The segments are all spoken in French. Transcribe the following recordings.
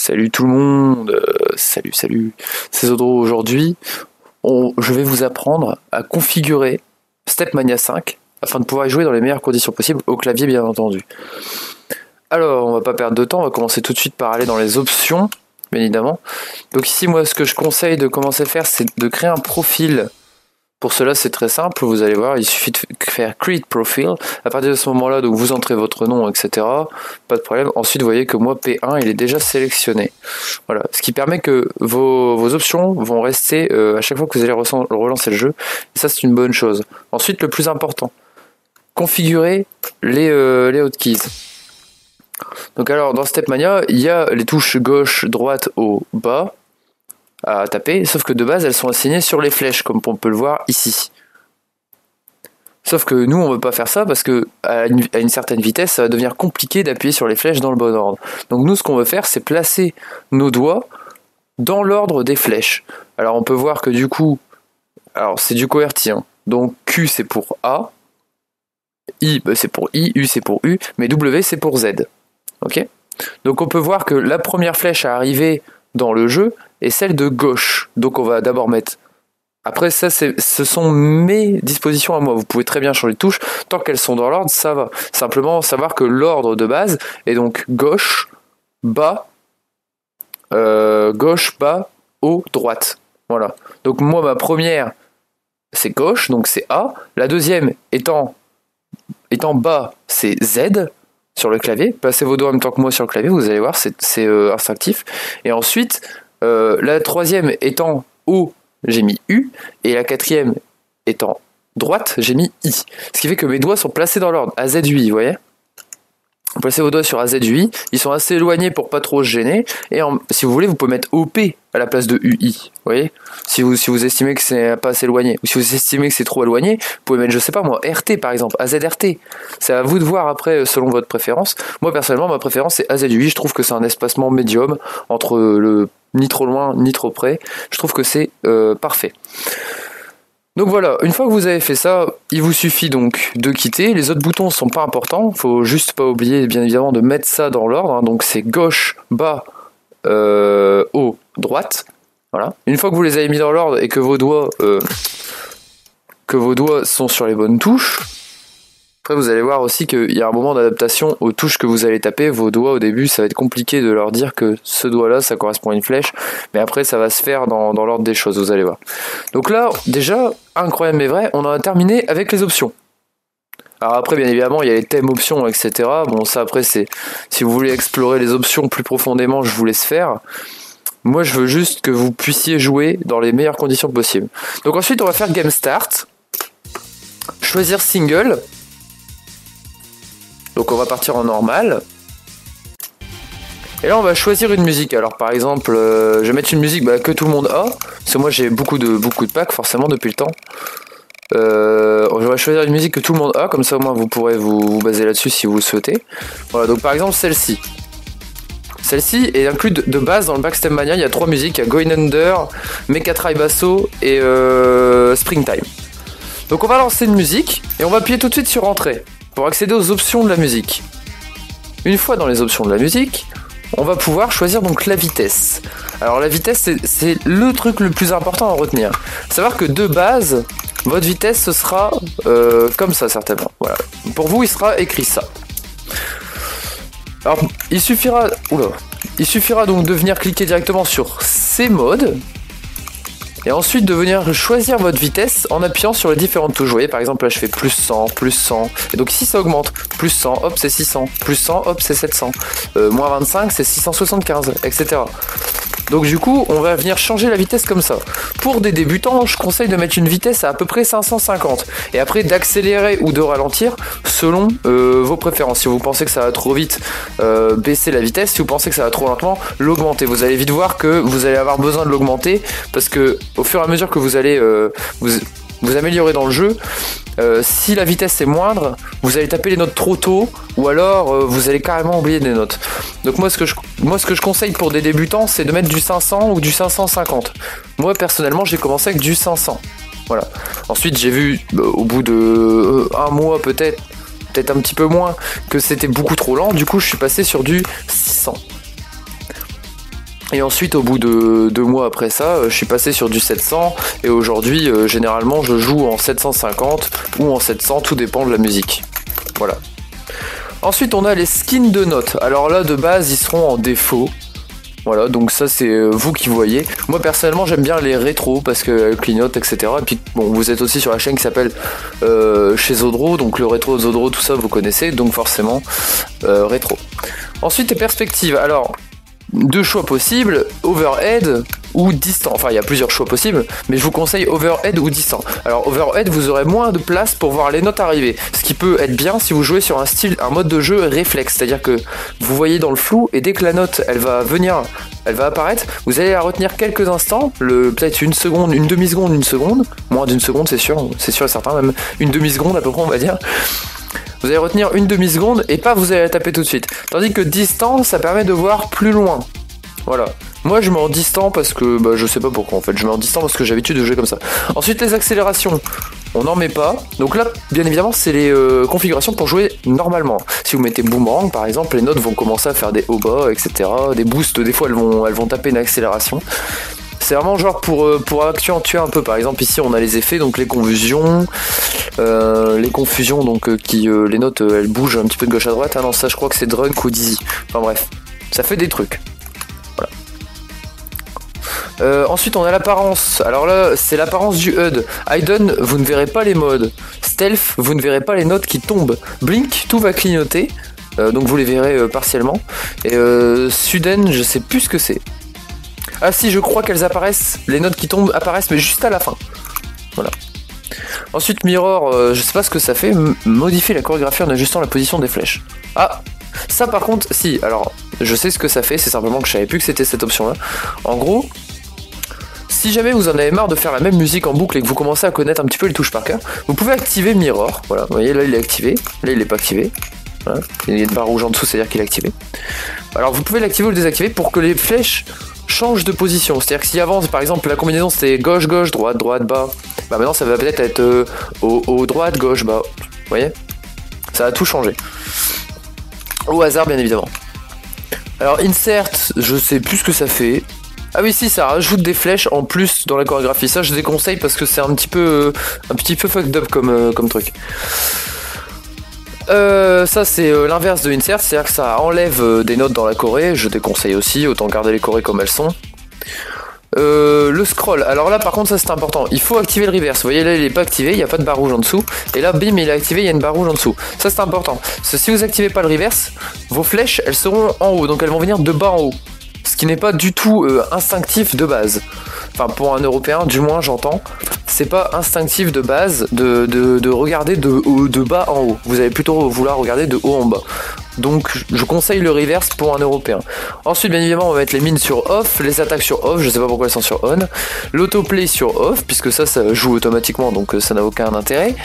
Salut tout le monde, salut, c'est Zodro. Aujourd'hui, je vais vous apprendre à configurer Stepmania 5 afin de pouvoir y jouer dans les meilleures conditions possibles, au clavier bien entendu. Alors, on va pas perdre de temps, on va commencer tout de suite par aller dans les options, bien évidemment. Donc ici, moi, ce que je conseille de commencer à faire, c'est de créer un profil. Pour cela, c'est très simple, vous allez voir, il suffit de faire Create Profile. À partir de ce moment-là, donc vous entrez votre nom, etc. Pas de problème. Ensuite, vous voyez que moi, P1, il est déjà sélectionné. Voilà, ce qui permet que vos options vont rester à chaque fois que vous allez relancer le jeu. Et ça, c'est une bonne chose. Ensuite, le plus important, configurer les hotkeys. Donc alors, dans Stepmania, il y a les touches gauche, droite, haut, bas à taper, sauf que de base elles sont assignées sur les flèches comme on peut le voir ici. Sauf que nous on veut pas faire ça parce que à une certaine vitesse ça va devenir compliqué d'appuyer sur les flèches dans le bon ordre. Donc nous ce qu'on veut faire c'est placer nos doigts dans l'ordre des flèches. Alors on peut voir que du coup, alors c'est du QWERTY, hein. Donc Q c'est pour A, I c'est pour I, U c'est pour U, mais W c'est pour Z. Ok. Donc on peut voir que la première flèche à arriver dans le jeu est celle de gauche. Donc on va d'abord mettre... Après ça, ce sont mes dispositions à moi. Vous pouvez très bien changer de touche. Tant qu'elles sont dans l'ordre, ça va. Simplement savoir que l'ordre de base est donc gauche, bas, haut, droite. Voilà. Donc moi, ma première, c'est gauche, donc c'est A. La deuxième étant bas, c'est Z. Sur le clavier, passez vos doigts en même temps que moi sur le clavier, vous allez voir, c'est instinctif. Et ensuite, la troisième étant haut, j'ai mis U, et la quatrième étant droite, j'ai mis I. Ce qui fait que mes doigts sont placés dans l'ordre, AZUI, vous voyez ? Vous placez vos doigts sur AZUI, ils sont assez éloignés pour pas trop se gêner, et si vous voulez, vous pouvez mettre OP à la place de UI, vous voyez ? Si vous estimez que c'est pas assez éloigné, ou si vous estimez que c'est trop éloigné, vous pouvez mettre, je sais pas moi, RT par exemple, AZRT. C'est à vous de voir après selon votre préférence. Moi personnellement, ma préférence c'est AZUI, je trouve que c'est un espacement médium entre le ni trop loin ni trop près. Je trouve que c'est parfait. Donc voilà, une fois que vous avez fait ça, il vous suffit donc de quitter. Les autres boutons sont pas importants, faut juste pas oublier bien évidemment de mettre ça dans l'ordre, hein. Donc c'est gauche, bas, haut, droite. Voilà. Une fois que vous les avez mis dans l'ordre et que vos doigts sont sur les bonnes touches, après vous allez voir aussi qu'il y a un moment d'adaptation aux touches que vous allez taper. Vos doigts au début ça va être compliqué de leur dire que ce doigt là ça correspond à une flèche, mais après ça va se faire dans l'ordre des choses, vous allez voir. Donc là déjà, incroyable mais vrai, on en a terminé avec les options. Alors après bien évidemment il y a les thèmes options etc. Bon ça après c'est, si vous voulez explorer les options plus profondément je vous laisse faire. Moi je veux juste que vous puissiez jouer dans les meilleures conditions possibles. Donc ensuite on va faire Game Start, choisir Single. Donc on va partir en normal. Et là on va choisir une musique. Alors par exemple, je vais mettre une musique que tout le monde a. Parce que moi j'ai beaucoup de packs forcément depuis le temps. Je vais choisir une musique que tout le monde a. Comme ça au moins vous pourrez vous baser là-dessus si vous le souhaitez. Voilà, donc par exemple celle-ci. Celle-ci est inclue de base dans le pack Stepmania. Il y a 3 musiques. Il y a Going Under, Mecha Tribe Basso et Springtime. Donc on va lancer une musique et on va appuyer tout de suite sur Entrée pour accéder aux options de la musique. Une fois dans les options de la musique, on va pouvoir choisir donc la vitesse. Alors la vitesse, c'est le truc le plus important à retenir. Savoir que de base, votre vitesse ce sera comme ça certainement. Voilà. Pour vous, il sera écrit ça. Alors il suffira donc de venir cliquer directement sur ces modes. Et ensuite de venir choisir votre vitesse en appuyant sur les différentes touches. Vous voyez par exemple là je fais plus 100, plus 100. Et donc ici ça augmente. Plus 100, hop c'est 600. Plus 100, hop c'est 700. Moins 25 c'est 675, etc. Donc du coup on va venir changer la vitesse comme ça. Pour des débutants je conseille de mettre une vitesse à peu près 550. Et après d'accélérer ou de ralentir selon vos préférences. Si vous pensez que ça va trop vite, baissez la vitesse. Si vous pensez que ça va trop lentement, l'augmentez. Vous allez vite voir que vous allez avoir besoin de l'augmenter. Parce que au fur et à mesure que vous allez vous améliorer dans le jeu, si la vitesse est moindre, vous allez taper les notes trop tôt ou alors vous allez carrément oublier des notes. Donc moi ce que je conseille pour des débutants c'est de mettre du 500 ou du 550. Moi personnellement j'ai commencé avec du 500. Voilà. Ensuite j'ai vu au bout de un mois peut-être un petit peu moins que c'était beaucoup trop lent, du coup je suis passé sur du 600. Et ensuite, au bout de 2 mois après ça, je suis passé sur du 700 et aujourd'hui, généralement, je joue en 750 ou en 700, tout dépend de la musique. Voilà. Ensuite, on a les skins de notes. Alors là, de base, ils seront en défaut. Voilà, donc ça c'est vous qui voyez. Moi personnellement j'aime bien les rétros parce que clignotent, etc. Et puis bon, vous êtes aussi sur la chaîne qui s'appelle chez Zodro, donc le rétro Zodro, tout ça vous connaissez, donc forcément rétro. Ensuite les perspectives. Alors, 2 choix possibles, overhead ou distant. Enfin, il y a plusieurs choix possibles, mais je vous conseille overhead ou distant. Alors, overhead, vous aurez moins de place pour voir les notes arriver. Ce qui peut être bien si vous jouez sur un mode de jeu réflexe. C'est-à-dire que vous voyez dans le flou, et dès que la note, elle va apparaître, vous allez la retenir quelques instants, peut-être une seconde, une demi-seconde, une seconde. Moins d'une seconde, c'est sûr et certain, même une demi-seconde à peu près, on va dire. Vous allez retenir une demi-seconde et pas vous allez la taper tout de suite. Tandis que distant, ça permet de voir plus loin. Voilà. Moi je mets en distant parce que je sais pas pourquoi en fait. Je mets en distant parce que j'ai l'habitude de jouer comme ça. Ensuite les accélérations, on n'en met pas. Donc là, bien évidemment, c'est les configurations pour jouer normalement. Si vous mettez boomerang par exemple, les notes vont commencer à faire des hauts bas, etc. Des boosts, des fois elles vont taper une accélération. C'est vraiment genre pour accentuer un peu. Par exemple ici on a les effets, donc les confusions, donc les notes elles bougent un petit peu de gauche à droite. Ah non, ça je crois que c'est drunk ou dizzy. Enfin bref, ça fait des trucs. Voilà. Ensuite on a l'apparence. Alors là c'est l'apparence du HUD. Hidden, vous ne verrez pas les modes. Stealth, vous ne verrez pas les notes qui tombent. Blink, tout va clignoter. Donc vous les verrez partiellement. Et Sudden, je sais plus ce que c'est. Ah si, je crois qu'elles apparaissent, les notes qui tombent apparaissent, mais juste à la fin. Voilà. Ensuite, Mirror, je sais pas ce que ça fait, modifier la chorégraphie en ajustant la position des flèches. Ah, ça par contre, si, alors, je sais ce que ça fait, c'est simplement que je savais plus que c'était cette option-là. En gros, si jamais vous en avez marre de faire la même musique en boucle et que vous commencez à connaître un petit peu les touches par cœur, vous pouvez activer Mirror. Voilà, vous voyez, là il est activé, là il est pas activé. Voilà. Il y a une barre rouge en dessous, c'est-à-dire qu'il est activé. Alors vous pouvez l'activer ou le désactiver pour que les flèches change de position. C'est-à-dire que si avant, par exemple, la combinaison c'était gauche-gauche, droite-droite, bas, maintenant ça va peut-être être au droite, gauche, bas. Vous voyez ? Ça a tout changé. Au hasard, bien évidemment. Alors, insert, je sais plus ce que ça fait. Ah oui, si, ça rajoute des flèches en plus dans la chorégraphie. Ça, je déconseille parce que c'est un petit peu fucked up comme truc. Ça c'est l'inverse de insert, c'est-à-dire que ça enlève des notes dans la choré, je déconseille aussi, autant garder les chorés comme elles sont. Le scroll, alors là par contre ça c'est important, il faut activer le reverse, vous voyez là il est pas activé, il n'y a pas de barre rouge en dessous, et là bim il est activé, il y a une barre rouge en dessous, ça c'est important, parce que si vous activez pas le reverse, vos flèches elles seront en haut, donc elles vont venir de bas en haut, ce qui n'est pas du tout instinctif de base. Enfin pour un Européen du moins j'entends, c'est pas instinctif de base de regarder de bas en haut, vous allez plutôt vouloir regarder de haut en bas. Donc je conseille le reverse pour un Européen. Ensuite bien évidemment on va mettre les mines sur off, les attaques sur off, je sais pas pourquoi elles sont sur on, l'autoplay sur off, puisque ça joue automatiquement donc ça n'a aucun intérêt.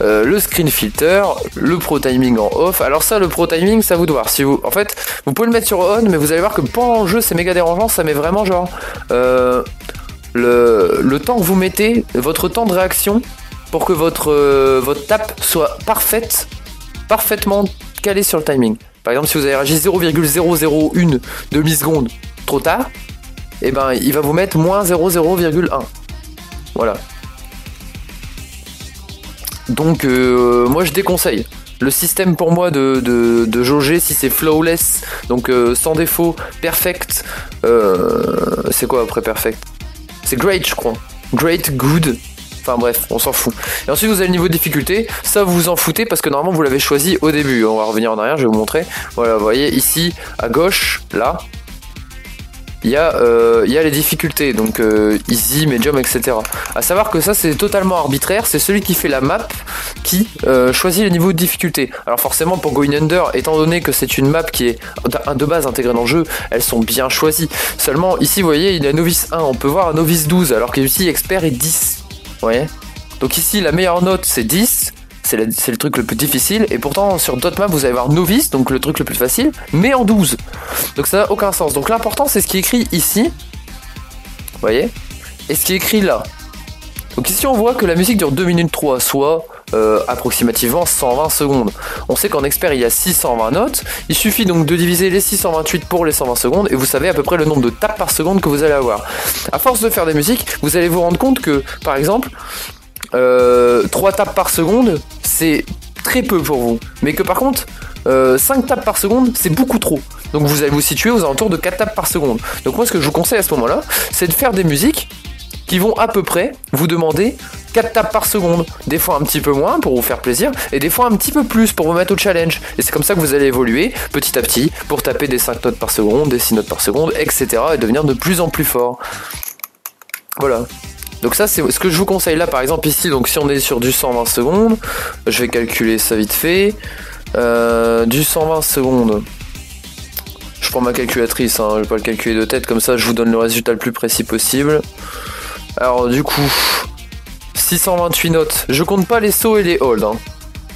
Le screen filter, le pro timing en off. Alors ça, le pro timing, ça vous de voir. En fait, vous pouvez le mettre sur on, mais vous allez voir que pendant le jeu, c'est méga dérangeant. Ça met vraiment genre le temps que vous mettez, votre temps de réaction, pour que votre tape soit parfaitement calée sur le timing. Par exemple, si vous avez réagi 0,001 demi-seconde trop tard, et ben il va vous mettre moins 0,0,1. Voilà. Donc moi je déconseille. Le système pour moi de jauger si c'est flawless, donc sans défaut, perfect, c'est quoi après perfect ? C'est great je crois. Great, good, enfin bref, on s'en fout. Et ensuite vous avez le niveau de difficulté, ça vous vous en foutez parce que normalement vous l'avez choisi au début. On va revenir en arrière, je vais vous montrer. Voilà, vous voyez ici à gauche, là, il y a les difficultés, donc easy, medium, etc. À savoir que ça c'est totalement arbitraire, c'est celui qui fait la map qui choisit le niveau de difficulté. Alors forcément pour Going Under, étant donné que c'est une map qui est de base intégrée dans le jeu, elles sont bien choisies. Seulement ici vous voyez il y a Novice 1, on peut voir un Novice 12 alors qu'ici Expert est 10. Vous voyez ? Donc ici la meilleure note c'est 10. C'est le truc le plus difficile, et pourtant sur d'autres maps vous allez voir novice, donc le truc le plus facile, mais en 12. Donc ça n'a aucun sens. Donc l'important c'est ce qui est écrit ici, vous voyez, et ce qui est écrit là. Donc ici on voit que la musique dure 2 minutes 3, soit approximativement 120 secondes. On sait qu'en expert il y a 620 notes, il suffit donc de diviser les 628 pour les 120 secondes et vous savez à peu près le nombre de tapes par seconde que vous allez avoir. À force de faire des musiques, vous allez vous rendre compte que par exemple 3 tapes par seconde c'est très peu pour vous, mais que par contre 5 tapes par seconde c'est beaucoup trop. Donc vous allez vous situer aux alentours de 4 tapes par seconde. Donc moi ce que je vous conseille à ce moment là c'est de faire des musiques qui vont à peu près vous demander 4 tapes par seconde, des fois un petit peu moins pour vous faire plaisir, et des fois un petit peu plus pour vous mettre au challenge. Et c'est comme ça que vous allez évoluer petit à petit pour taper des 5 notes par seconde, des 6 notes par seconde, etc. et devenir de plus en plus fort. Voilà. Donc ça c'est ce que je vous conseille là par exemple ici, donc si on est sur du 120 secondes, je vais calculer ça vite fait, du 120 secondes. Je prends ma calculatrice, hein, je vais pas le calculer de tête, comme ça je vous donne le résultat le plus précis possible. Alors du coup, 628 notes, je compte pas les sauts et les holds, hein.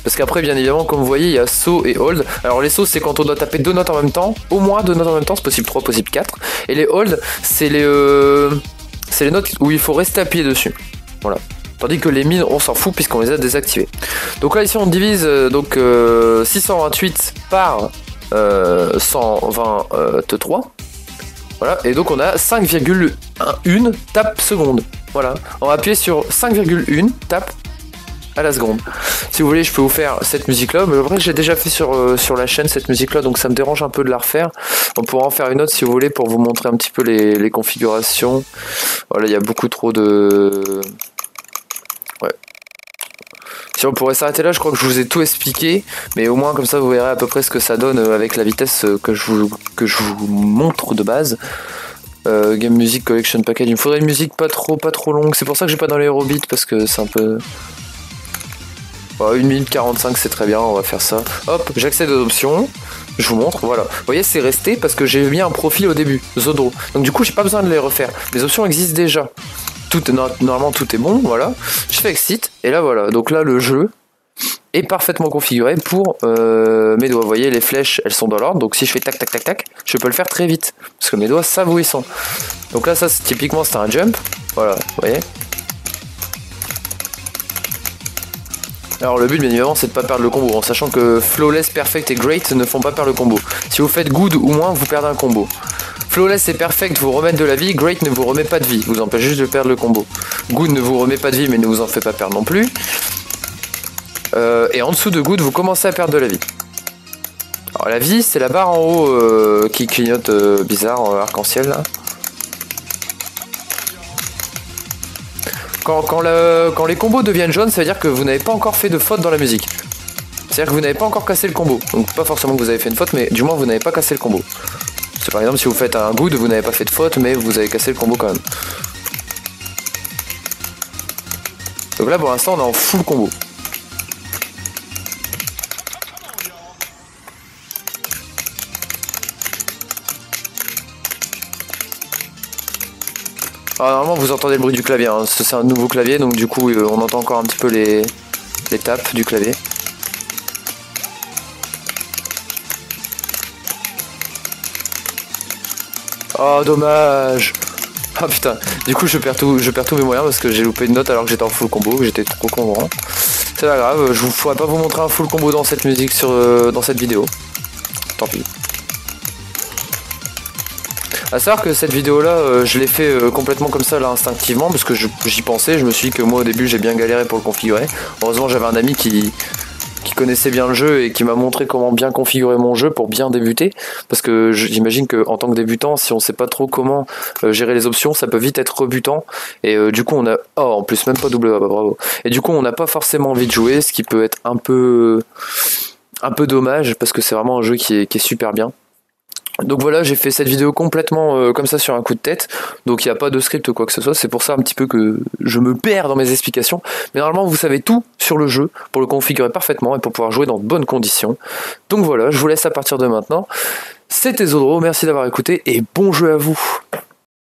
Parce qu'après bien évidemment comme vous voyez il y a saut et hold. Alors les sauts c'est quand on doit taper 2 notes en même temps, au moins 2 notes en même temps, c'est possible 3, possible 4. Et les holds c'est les notes où il faut rester appuyé dessus. Voilà. Tandis que les mines on s'en fout puisqu'on les a désactivées. Donc là ici on divise 628 par 123. Voilà, et donc on a 5,1 tapes seconde. Voilà, on va appuyer sur 5,1 tapes à la seconde. Si vous voulez, je peux vous faire cette musique-là, mais après j'ai déjà fait sur la chaîne cette musique-là, donc ça me dérange un peu de la refaire. On pourra en faire une autre si vous voulez pour vous montrer un petit peu les configurations. Voilà, il y a beaucoup trop de... Ouais. Si on pourrait s'arrêter là, je crois que je vous ai tout expliqué, mais au moins comme ça vous verrez à peu près ce que ça donne avec la vitesse que je vous montre de base. Game Music Collection Package, il me faudrait une musique pas trop longue, c'est pour ça que j'ai pas dans les Eurobeat parce que c'est un peu... 1 minute 45 c'est très bien, on va faire ça. Hop, j'accède aux options, je vous montre, voilà. Vous voyez c'est resté parce que j'ai mis un profil au début, Zodro. Donc du coup j'ai pas besoin de les refaire, les options existent déjà. Normalement tout est bon, voilà. Je fais exit, et là voilà, donc là le jeu est parfaitement configuré pour mes doigts. Vous voyez les flèches elles sont dans l'ordre, donc si je fais tac tac tac tac, je peux le faire très vite, parce que mes doigts savent où ils sont. Donc là ça typiquement c'est un jump, voilà, vous voyez. Alors le but bien évidemment c'est de pas perdre le combo, en sachant que Flawless, Perfect et Great ne font pas perdre le combo. Si vous faites Good ou moins, vous perdez un combo. Flawless et Perfect vous remettent de la vie, Great ne vous remet pas de vie, vous empêche juste de perdre le combo. Good ne vous remet pas de vie mais ne vous en fait pas perdre non plus. Et en dessous de Good vous commencez à perdre de la vie. Alors la vie c'est la barre en haut qui clignote bizarre, arc-en-ciel là. Quand les combos deviennent jaunes, ça veut dire que vous n'avez pas encore fait de faute dans la musique. C'est-à-dire que vous n'avez pas encore cassé le combo. Donc pas forcément que vous avez fait une faute, mais du moins vous n'avez pas cassé le combo. C'est par exemple si vous faites un good, vous n'avez pas fait de faute, mais vous avez cassé le combo quand même. Donc là pour l'instant on est en full combo. Alors, normalement vous entendez le bruit du clavier, hein. C'est un nouveau clavier donc du coup on entend encore un petit peu les tapes du clavier. Oh dommage. Ah putain, du coup je perds tous mes moyens parce que j'ai loupé une note alors que j'étais en full combo, que j'étais trop content. C'est pas grave, je ne pourrais pas vous montrer un full combo dans cette musique dans cette vidéo. Tant pis. A savoir que cette vidéo là je l'ai fait complètement comme ça là instinctivement parce que j'y pensais, je me suis dit que moi au début j'ai bien galéré pour le configurer. Heureusement j'avais un ami qui connaissait bien le jeu et qui m'a montré comment bien configurer mon jeu pour bien débuter, parce que j'imagine qu'en tant que débutant si on sait pas trop comment gérer les options ça peut vite être rebutant et du coup on a en plus même pas double A, bah, bravo, et du coup on n'a pas forcément envie de jouer, ce qui peut être un peu dommage parce que c'est vraiment un jeu qui est super bien. Donc voilà, j'ai fait cette vidéo complètement comme ça sur un coup de tête, donc il n'y a pas de script ou quoi que ce soit, c'est pour ça un petit peu que je me perds dans mes explications, mais normalement vous savez tout sur le jeu pour le configurer parfaitement et pour pouvoir jouer dans de bonnes conditions. Donc voilà, je vous laisse à partir de maintenant, c'était Zodro, merci d'avoir écouté et bon jeu à vous.